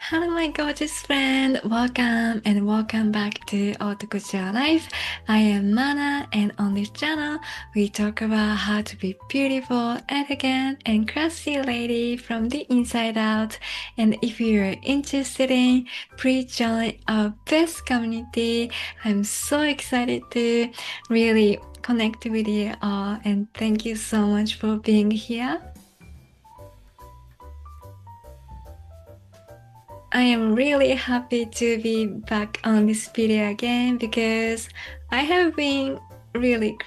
Hello, my gorgeous friend. Welcome and welcome back to Haute Couture Life. I am Mana, and on this channel, we talk about how to be beautiful, elegant, and classy lady from the inside out. And if you're interested in, please join our best community. I'm so excited to really connect with you all, and thank you so much for being here. I am really happy to be back on this video again because I have been really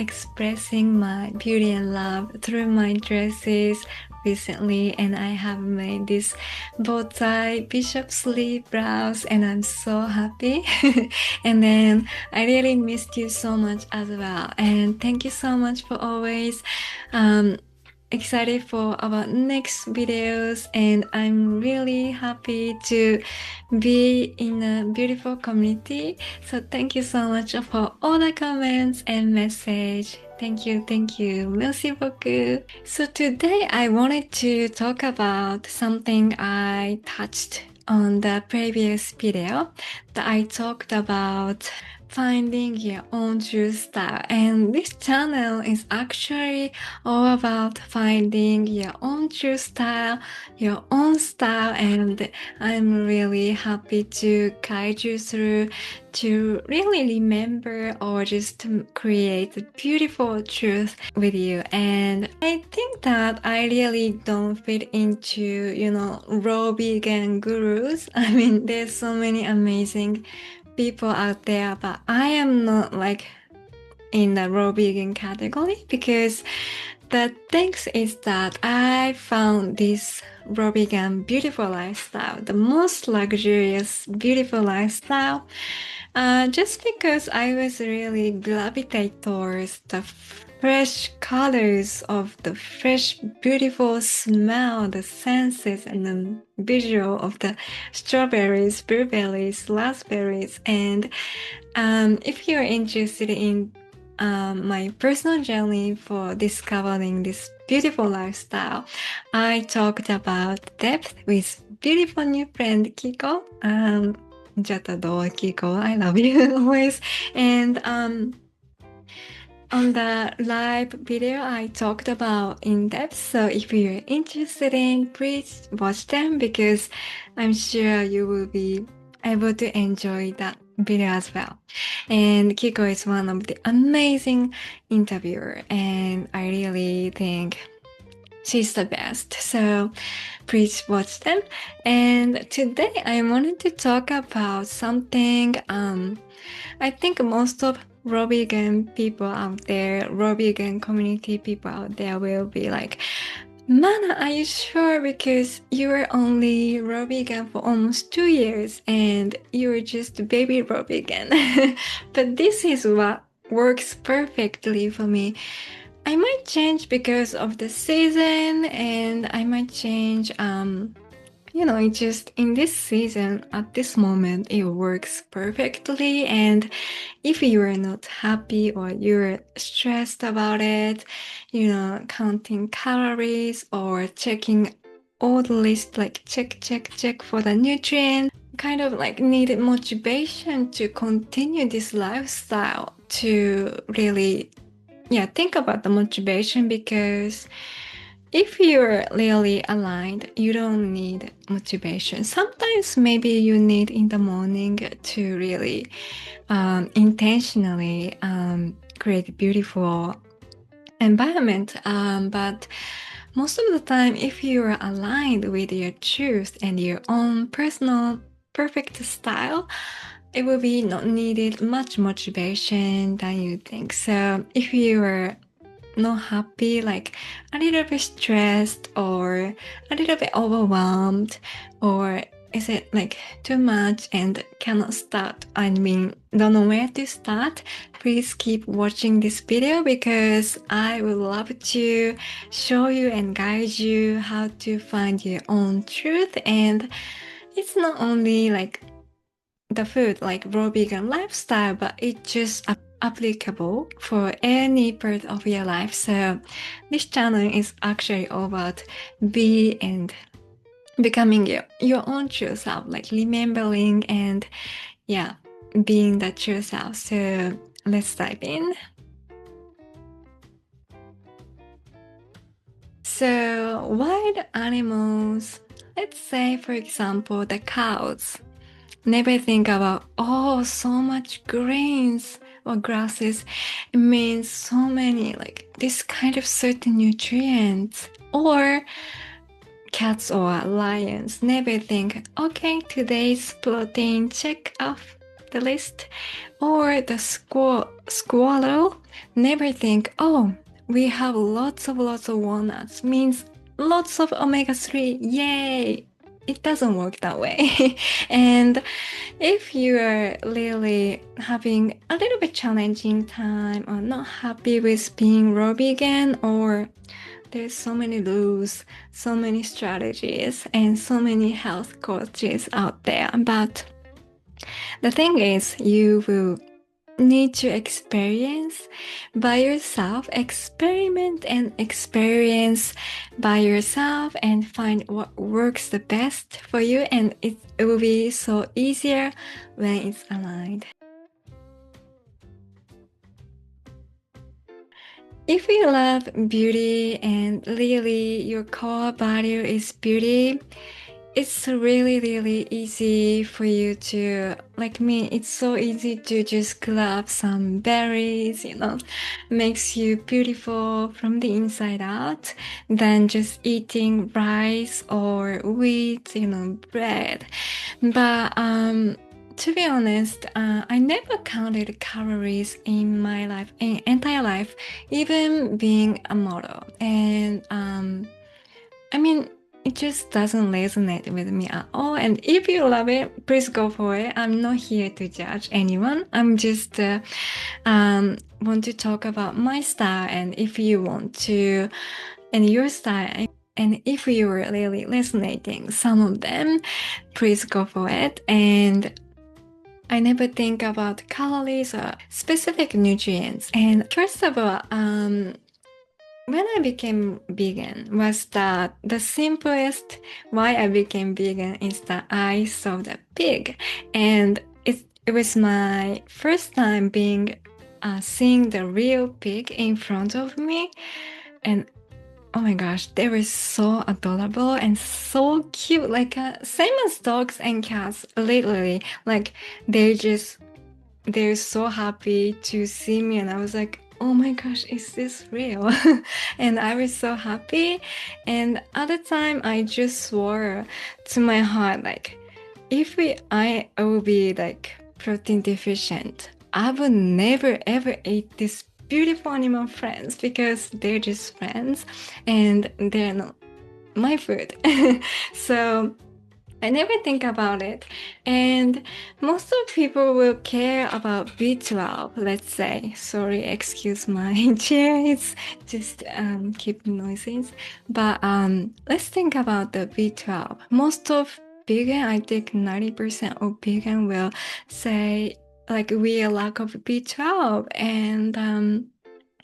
expressing my beauty and love through my dresses recently, and I have made this bow tie bishop sleeve blouse and I'm so happy. And then I really missed you so much as well, and thank you so much for always excited for our next videos, and I'm really happy to be in a beautiful community. So thank you so much for all the comments and message. Thank you, thank you. Merci beaucoup. So today I wanted to talk about something I touched on the previous video that I talked about finding your own true style, and this channel is actually all about finding your own true style, your own style, and I'm really happy to guide you through to really remember or just to create a beautiful truth with you. And I think that I really don't fit into, raw vegan gurus. I mean, there's so many amazing people out there, but I am not like in the raw vegan category, because the thing is that I found this raw vegan beautiful lifestyle, the most luxurious beautiful lifestyle, just because I was really gravitated towards the fresh colors of the fresh beautiful smell, the senses and the visual of the strawberries, blueberries, raspberries. And if you're interested in my personal journey for discovering this beautiful lifestyle, I talked about depth with beautiful new friend Kiko. Jatado Kiko, I love you always. And on the live video, I talked about in depth. So if you're interested in, please watch them, because I'm sure you will be able to enjoy that video as well. And Kiko is one of the amazing interviewer, and I really think she's the best. So please watch them. And today I wanted to talk about something I think most of raw vegan people out there, raw vegan community people out there will be like, Mana, are you sure? Because you were only raw vegan for almost 2 years and you were just baby raw vegan. But this is what works perfectly for me. I might change because of the season, and I might change it's just in this season, at this moment, it works perfectly. And if you are not happy or you're stressed about it, counting calories or checking all the list, like check for the nutrients, kind of like needed motivation to continue this lifestyle, to really, think about the motivation, because if you're really aligned, you don't need motivation. Sometimes maybe you need in the morning to really intentionally create a beautiful environment. But most of the time, if you are aligned with your truth and your own personal perfect style, it will be not needed much motivation than you think. So if you are not happy, like a little bit stressed or a little bit overwhelmed, or is it like too much and cannot start, don't know where to start, please keep watching this video, because I would love to show you and guide you how to find your own truth. And it's not only like the food, like raw vegan lifestyle, but it's just applicable for any part of your life. So this channel is actually all about becoming your own true self, like remembering and yeah, being that true self. So let's dive in. So wild animals, let's say for example the cows, never think about, oh, so much greens or grasses. It means so many, like this kind of certain nutrients. Or cats or lions never think, okay, today's protein check off the list. Or the squirrel never think, oh, we have lots of walnuts, means lots of omega-3, yay! It doesn't work that way. And if you are really having a little bit challenging time or not happy with being raw vegan, or there's so many rules, so many strategies, and so many health coaches out there, but the thing is, you will need to experience by yourself, experiment and experience by yourself and find what works the best for you, and it will be so easier when it's aligned. If you love beauty and really your core value is beauty, it's really easy for you to, like me, it's so easy to just grab some berries, makes you beautiful from the inside out, than just eating rice or wheat, bread. But to be honest, I never counted calories in my life, in entire life, even being a model. And I mean, it just doesn't resonate with me at all. And if you love it, please go for it. I'm not here to judge anyone. I'm just want to talk about my style, and if you want to, and your style, and if you're really resonating some of them, please go for it. And I never think about calories or specific nutrients. And first of all, when I became vegan was that the simplest why I became vegan is that I saw the pig, and it was my first time being seeing the real pig in front of me, and oh my gosh, they were so adorable and so cute, like same as dogs and cats, literally, like they just they're so happy to see me, and I was like, oh my gosh, is this real? And I was so happy. And at the time I just swore to my heart, like I will be like protein deficient, I would never ever eat this beautiful animal friends, because they're just friends and they're not my food. So I never think about it. And most of people will care about B12, let's say. Sorry, excuse my chair. It's just keep noises. But let's think about the B12. Most of vegan, I think 90% of vegan will say like we lack of B12. And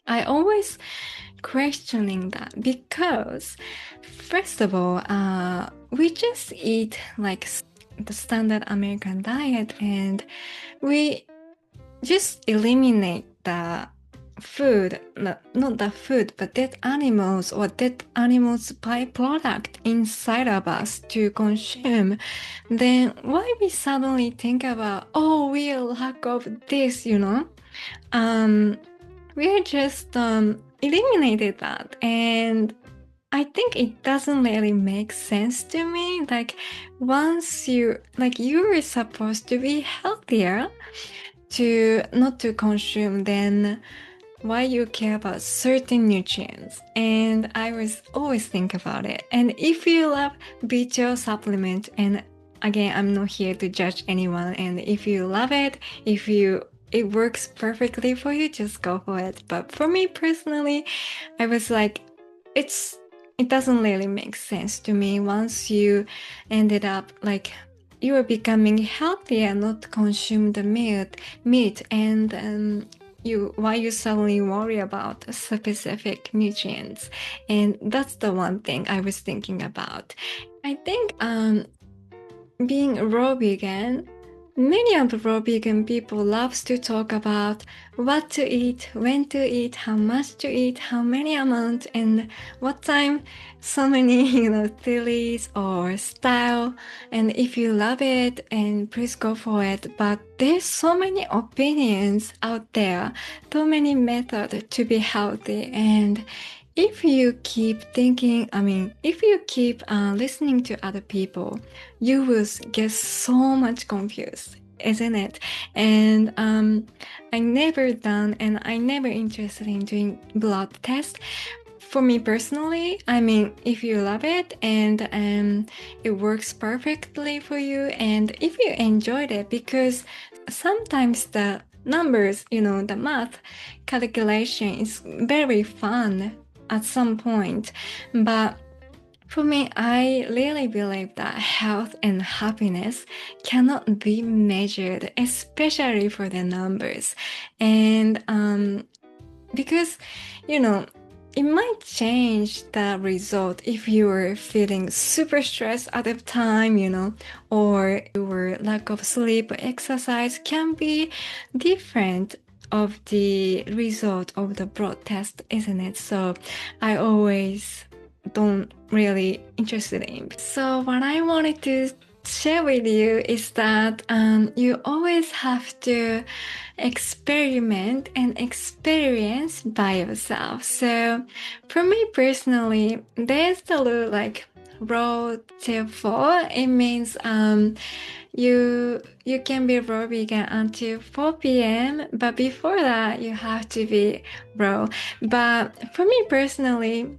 I always questioning that, because first of all, we just eat like the standard American diet, and we just eliminate the food, not the food, but dead animals or dead animals byproduct inside of us to consume. Then why we suddenly think about, oh, we lack of this, we just eliminated that. And I think it doesn't really make sense to me. Like once you're supposed to be healthier, to not to consume, then why you care about certain nutrients? And I was always think about it. And if you love B12 supplement, and again, I'm not here to judge anyone, and if you love it, it works perfectly for you, just go for it. But for me personally, I was like, it doesn't really make sense to me once you ended up like you are becoming healthier, not consume the meat, and why you suddenly worry about specific nutrients. And that's the one thing I was thinking about. I think being raw vegan, many of the raw vegan people loves to talk about what to eat, when to eat, how much to eat, how many amount, and what time. So many, theories or style. And if you love it, and please go for it. But there's so many opinions out there, so many methods to be healthy. And if you keep thinking, if you keep listening to other people, you will get so much confused, isn't it? And I never done and I never interested in doing blood test. For me personally, if you love it and it works perfectly for you, and if you enjoyed it, because sometimes the numbers, the math calculation is very fun at some point, but for me, I really believe that health and happiness cannot be measured, especially for the numbers. And because, you know, it might change the result if you were feeling super stressed at the time, or your lack of sleep or exercise can be different of the result of the blood test, isn't it? So I always don't really interested in. So what I wanted to share with you is that you always have to experiment and experience by yourself. So for me personally, there's the rule like raw till 4. It means you can be raw vegan until 4 p.m. But before that you have to be raw. But for me personally,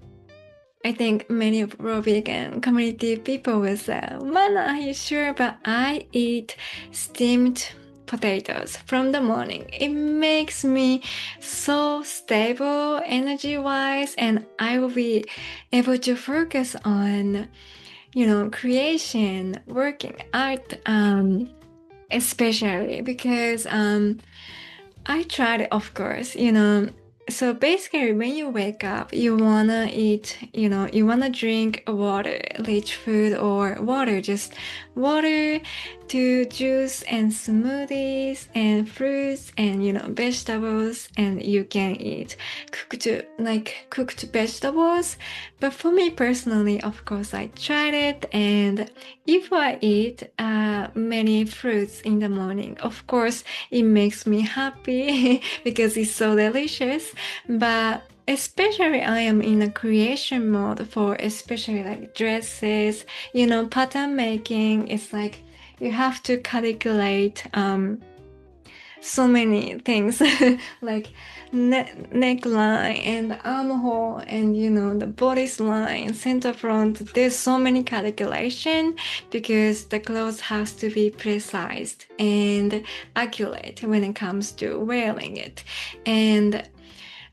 I think many of raw vegan community people will say, "Man, are you sure?" But I eat steamed potatoes from the morning. It makes me so stable energy-wise, and I will be able to focus on, creation, working art, especially because I tried it, of course, So basically, when you wake up, you wanna eat, you wanna drink water, rich food, or water, just water to juice and smoothies and fruits and, vegetables, and you can eat cooked vegetables. But for me personally, of course, I tried it, and if I eat many fruits in the morning, of course, it makes me happy because it's so delicious. But especially I am in a creation mode for especially like dresses, pattern making. It's like you have to calculate so many things like neckline and armhole and the bodice line, center front. There's so many calculation because the clothes has to be precise and accurate when it comes to wearing it. And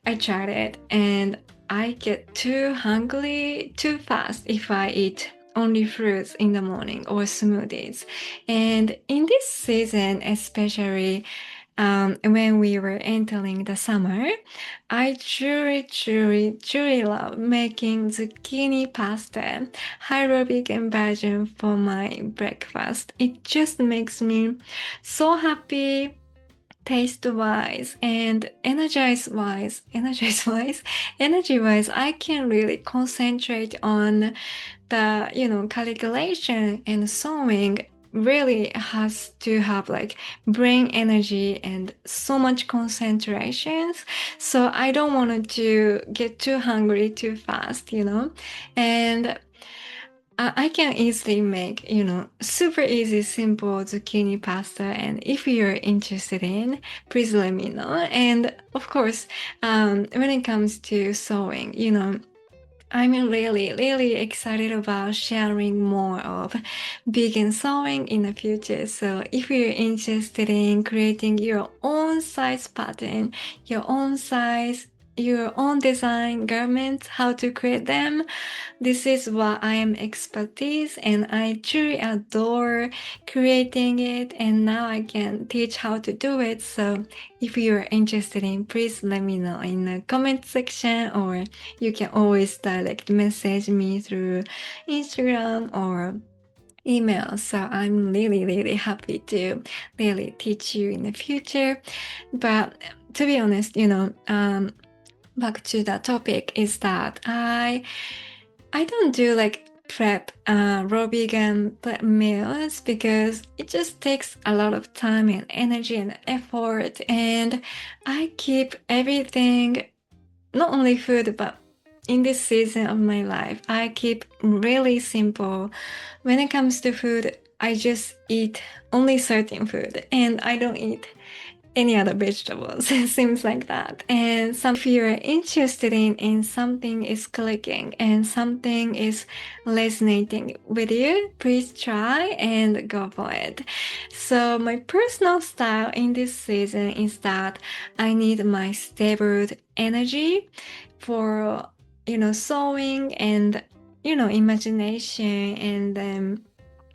I tried it and I get too hungry too fast if I eat only fruits in the morning or smoothies. And in this season, especially when we were entering the summer, I truly love making zucchini pasta, hydro vegan version for my breakfast. It just makes me so happy taste wise and energy wise, I can really concentrate on the, calculation, and sewing really has to have like brain energy and so much concentrations. So I don't want to get too hungry too fast, and I can easily make, super easy, simple zucchini pasta. And if you're interested in, please let me know. And of course, when it comes to sewing, I'm really excited about sharing more of vegan sewing in the future. So if you're interested in creating your own size pattern, your own size your own design garments, how to create them. This is what I am expertise and I truly adore creating it, and now I can teach how to do it. So if you're interested in, please let me know in the comment section, or you can always direct message me through Instagram or email. So I'm really happy to really teach you in the future. But to be honest, back to the topic is that I don't do like prep raw vegan meals because it just takes a lot of time and energy and effort, and I keep everything, not only food, but in this season of my life I keep really simple. When it comes to food, I just eat only certain food and I don't eat any other vegetables. It seems like that. And if you're interested in something is clicking and something is resonating with you, please try and go for it. So my personal style in this season is that I need my stable energy for, sewing and, imagination, and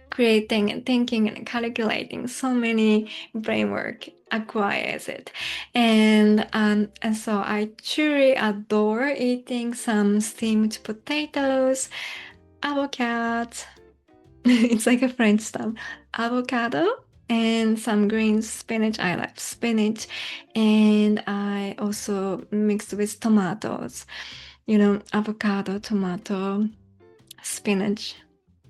creating and thinking and calculating. So many brain work acquires it, and so I truly adore eating some steamed potatoes, avocado. It's like a French stuff. Avocado and some green spinach. I like spinach, and I also mixed with tomatoes. Avocado, tomato, spinach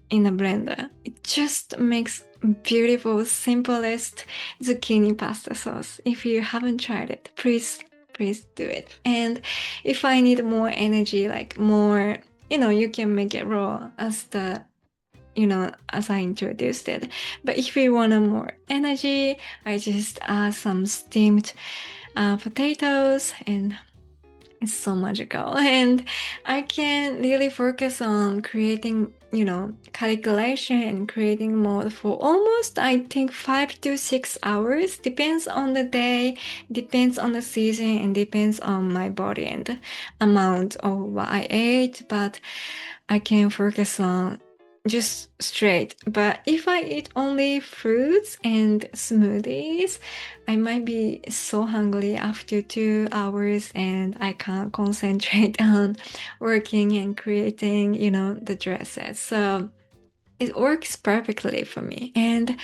in a blender. It just makes beautiful, simplest zucchini pasta sauce. If you haven't tried it, please do it. And if I need more energy, like more, you can make it raw as I introduced it. But if you want a more energy, I just add some steamed potatoes, and it's so magical. And I can really focus on creating, calculation and creating mode for almost, I think, 5 to 6 hours. Depends on the day, depends on the season, and depends on my body and amount of what I ate. But I can focus on just straight. But if I eat only fruits and smoothies, I might be so hungry after 2 hours and I can't concentrate on working and creating, the dresses. So it works perfectly for me. And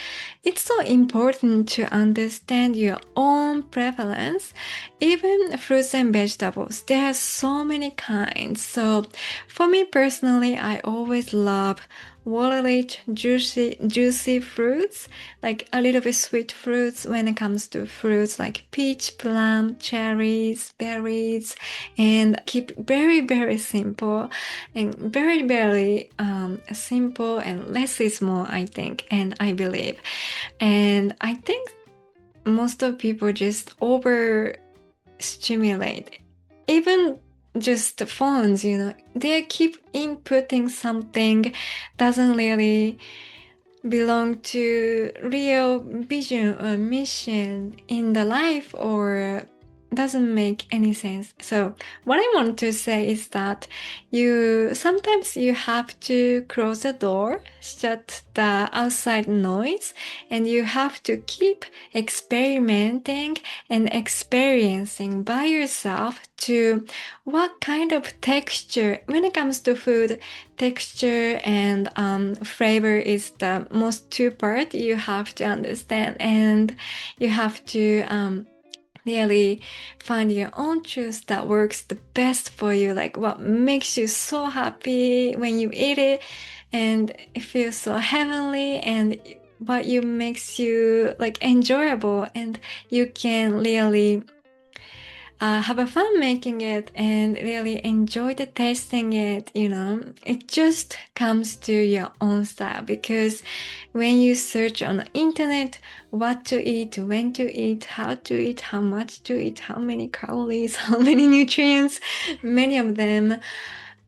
it's so important to understand your own preference. Even fruits and vegetables, there are so many kinds. So for me personally, I always love water-rich, juicy fruits, like a little bit sweet fruits when it comes to fruits like peach, plum, cherries, berries, and keep very simple and very simple, and less is more, I think, and I believe. And I think most of people just over stimulate, even just the phones, they keep inputting something doesn't really belong to real vision or mission in the life, or doesn't make any sense. So what I want to say is that sometimes you have to close the door, shut the outside noise, and you have to keep experimenting and experiencing by yourself to what kind of texture, when it comes to food, texture and flavor is the most two part you have to understand, and you have to really find your own choice that works the best for you, like what makes you so happy when you eat it and it feels so heavenly, and what you makes you like enjoyable, and you can really have a fun making it and really enjoy the tasting it. It just comes to your own style, because when you search on the internet what to eat, when to eat, how to eat, how much to eat, how many calories, how many nutrients, many of them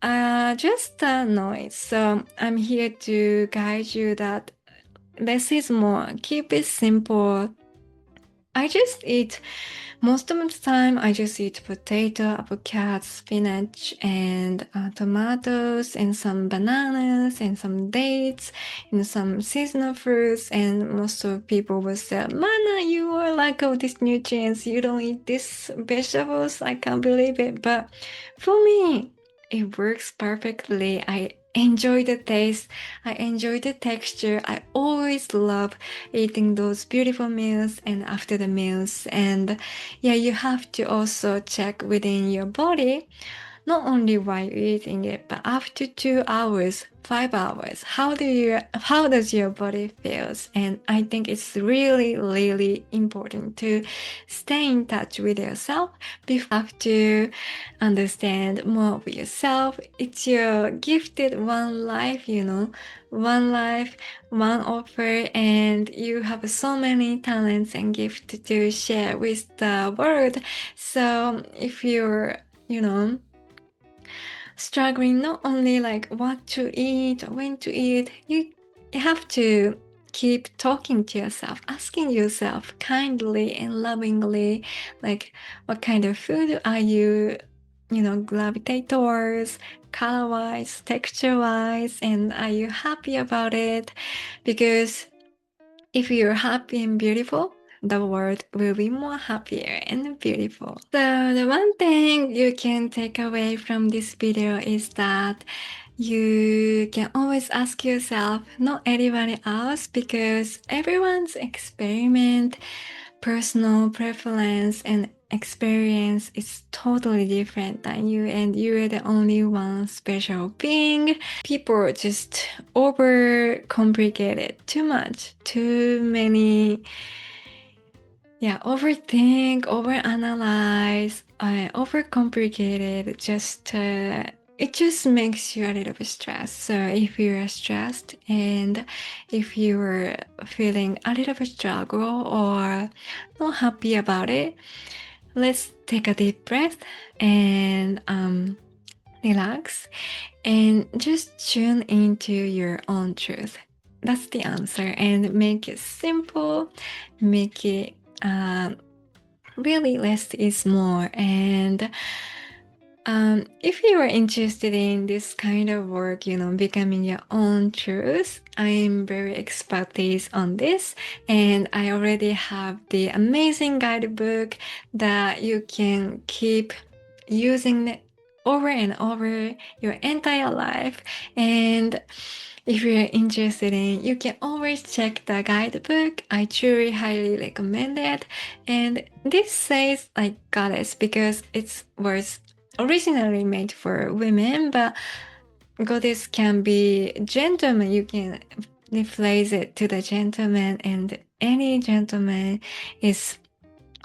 are just noise. So I'm here to guide you that less is more. Keep it simple. I just eat Most of the time, I just eat potato, avocado, spinach, and tomatoes, and some bananas, and some dates, and some seasonal fruits. And most of people will say, "Mana, you are lack of these nutrients. You don't eat these vegetables. I can't believe it." But for me, it works perfectly. I enjoy the taste. I enjoy the texture. I always love eating those beautiful meals and after the meals. And yeah, you have to also check within your body, not only while eating it, but after 2 hours, 5 hours. How does your body feels? And I think it's really, really important to stay in touch with yourself. You have to understand more of yourself. It's your gifted one life, one life, one offer, and you have so many talents and gifts to share with the world. So if you're, struggling not only like what to eat or when to eat, you have to keep talking to yourself, asking yourself kindly and lovingly, like what kind of food are you, gravitate towards, color wise, texture wise, and are you happy about it? Because if you're happy and beautiful, the world will be more happier and beautiful. So the one thing you can take away from this video is that you can always ask yourself, not anybody else, because everyone's experiment, personal preference, and experience is totally different than you, and you are the only one special being. People just overcomplicate it too much, too many. Yeah, overthink, overanalyze, overcomplicated. It just makes you a little bit stressed. So if you are stressed and if you're feeling a little bit struggle or not happy about it, let's take a deep breath and relax and just tune into your own truth. That's the answer, and make it simple, make it really less is more. And if you are interested in this kind of work, becoming your own truth, I'm very expertise on this, and I already have the amazing guidebook that you can keep using over and over your entire life. And if you're interested in, you can always check the guidebook. I truly highly recommend it. And this says like goddess because it was originally made for women, but goddess can be gentleman. You can replace it to the gentleman, and any gentleman is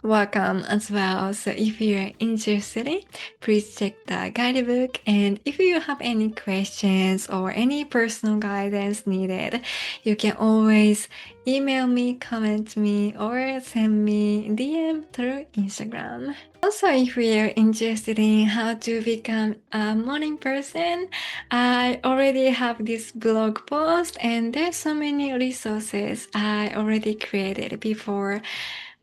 welcome as well. So if you're interested in, please check the guidebook. And if you have any questions or any personal guidance needed, you can always email me, comment me, or send me DM through Instagram. Also, if you're interested in how to become a morning person, I already have this blog post, and there's so many resources I already created before.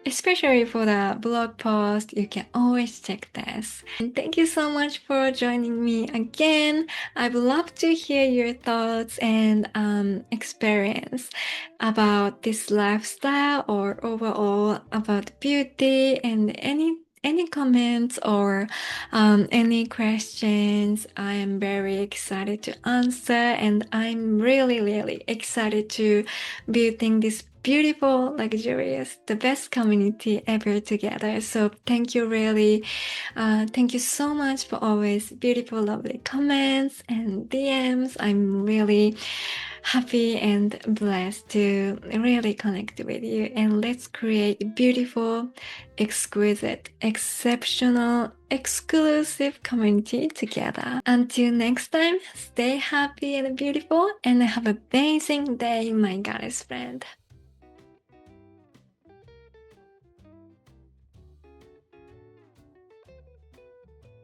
Especially for the blog post, you can always check this. And thank you so much for joining me again. I would love to hear your thoughts and experience about this lifestyle or overall about beauty, and any comments or any questions. I am very excited to answer, and I'm really, really excited to building this beautiful, luxurious, the best community ever together. So thank you, really. Thank you so much for always beautiful, lovely comments and DMs. I'm really happy and blessed to really connect with you, and let's create beautiful, exquisite, exceptional, exclusive community together. Until next time, stay happy and beautiful, and have an amazing day, my goddess friend.